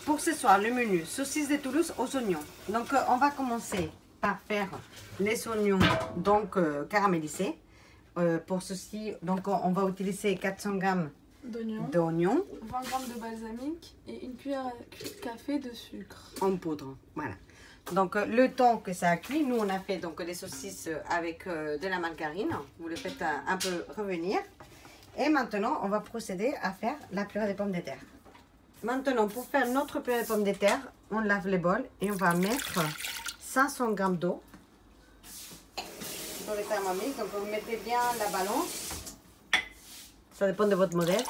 pour ce soir, le menu saucisses de Toulouse aux oignons. Donc, on va commencer par faire les oignons donc caramélisés. Pour ceci, donc on va utiliser 400 g d'oignons, 20 g de balsamique et une cuillère à café de sucre en poudre. Voilà. Donc, le temps que ça a cuit, nous on a fait donc les saucisses avec de la margarine. Vous le faites un peu revenir. Et maintenant, on va procéder à faire la purée des pommes de terre. Maintenant, pour faire notre purée de pommes de terre, on lave les bols et on va mettre 500 g d'eau dans le thermomix. Donc, vous mettez bien la balance. Ça dépend de votre modèle.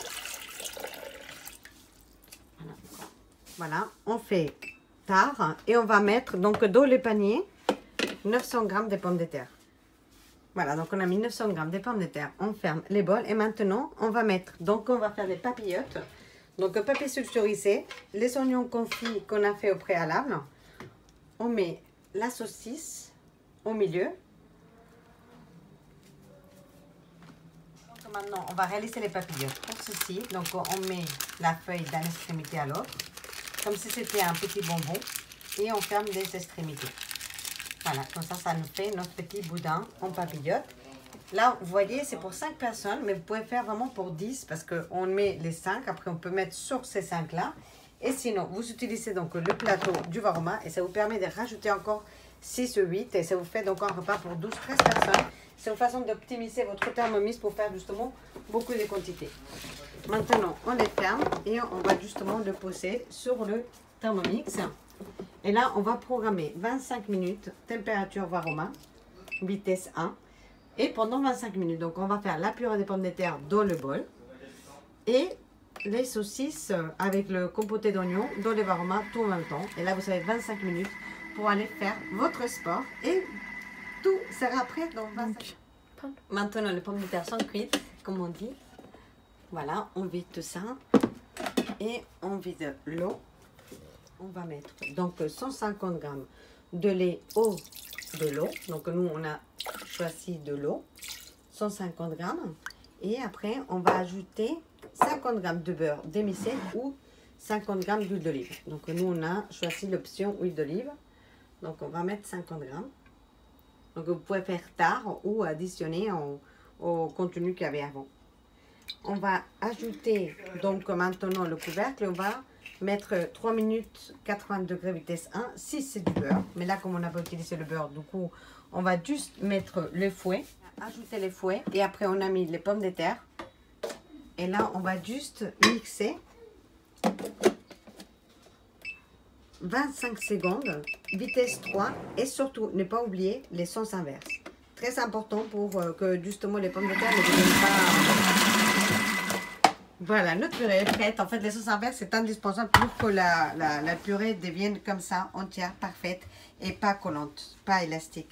Voilà, on fait tard et on va mettre donc dans le panier 900 g de pommes de terre. Voilà, donc on a mis 900 g de pommes de terre. On ferme les bols et maintenant on va mettre, donc on va faire des papillotes. Donc papier sulfurisé, les oignons confits qu'on a fait au préalable. On met la saucisse au milieu. Donc maintenant on va réaliser les papillotes. Pour ceci, donc on met la feuille d'un extrémité à l'autre, comme si c'était un petit bonbon, et on ferme les extrémités. Voilà, comme ça nous fait notre petit boudin en papillote. Là, vous voyez, c'est pour 5 personnes, mais vous pouvez faire vraiment pour 10 parce qu'on met les 5. Après, on peut mettre sur ces 5-là. Et sinon, vous utilisez donc le plateau du Varoma et ça vous permet de rajouter encore 6 ou 8. Et ça vous fait donc un repas pour 12-13 personnes. C'est une façon d'optimiser votre thermomix pour faire justement beaucoup de quantités. Maintenant, on les ferme et on va justement le poser sur le thermomix. Et là, on va programmer 25 minutes, température Varoma, vitesse 1. Et pendant 25 minutes, donc on va faire la purée des pommes de terre dans le bol. Et les saucisses avec le compoté d'oignons dans le Varoma tout en même temps. Et là, vous avez 25 minutes pour aller faire votre sport. Et tout sera prêt dans 25 minutes. Maintenant, les pommes de terre sont cuites, comme on dit. Voilà, on vide tout ça. Et on vide l'eau. On va mettre donc 150 g de lait au de l'eau. Donc nous, on a choisi de l'eau, 150 g. Et après, on va ajouter 50 g de beurre demi-sec ou 50 g d'huile d'olive. Donc nous, on a choisi l'option huile d'olive. Donc on va mettre 50 g. Donc vous pouvez faire tard ou additionner au contenu qu'il y avait avant. On va ajouter donc maintenant le couvercle. On va mettre 3 minutes 80 degrés vitesse 1 si c'est du beurre. Mais là, comme on n'a pas utilisé le beurre, du coup, on va juste mettre le fouet. Ajouter les fouets. Et après, on a mis les pommes de terre. Et là, on va juste mixer 25 secondes, vitesse 3. Et surtout, ne pas oublier les sens inverses. Très important pour que justement les pommes de terre ne deviennent pas... Voilà, notre purée est prête. En fait, les sauces inverses, c'est indispensable pour que la purée devienne comme ça, entière, parfaite et pas collante, pas élastique.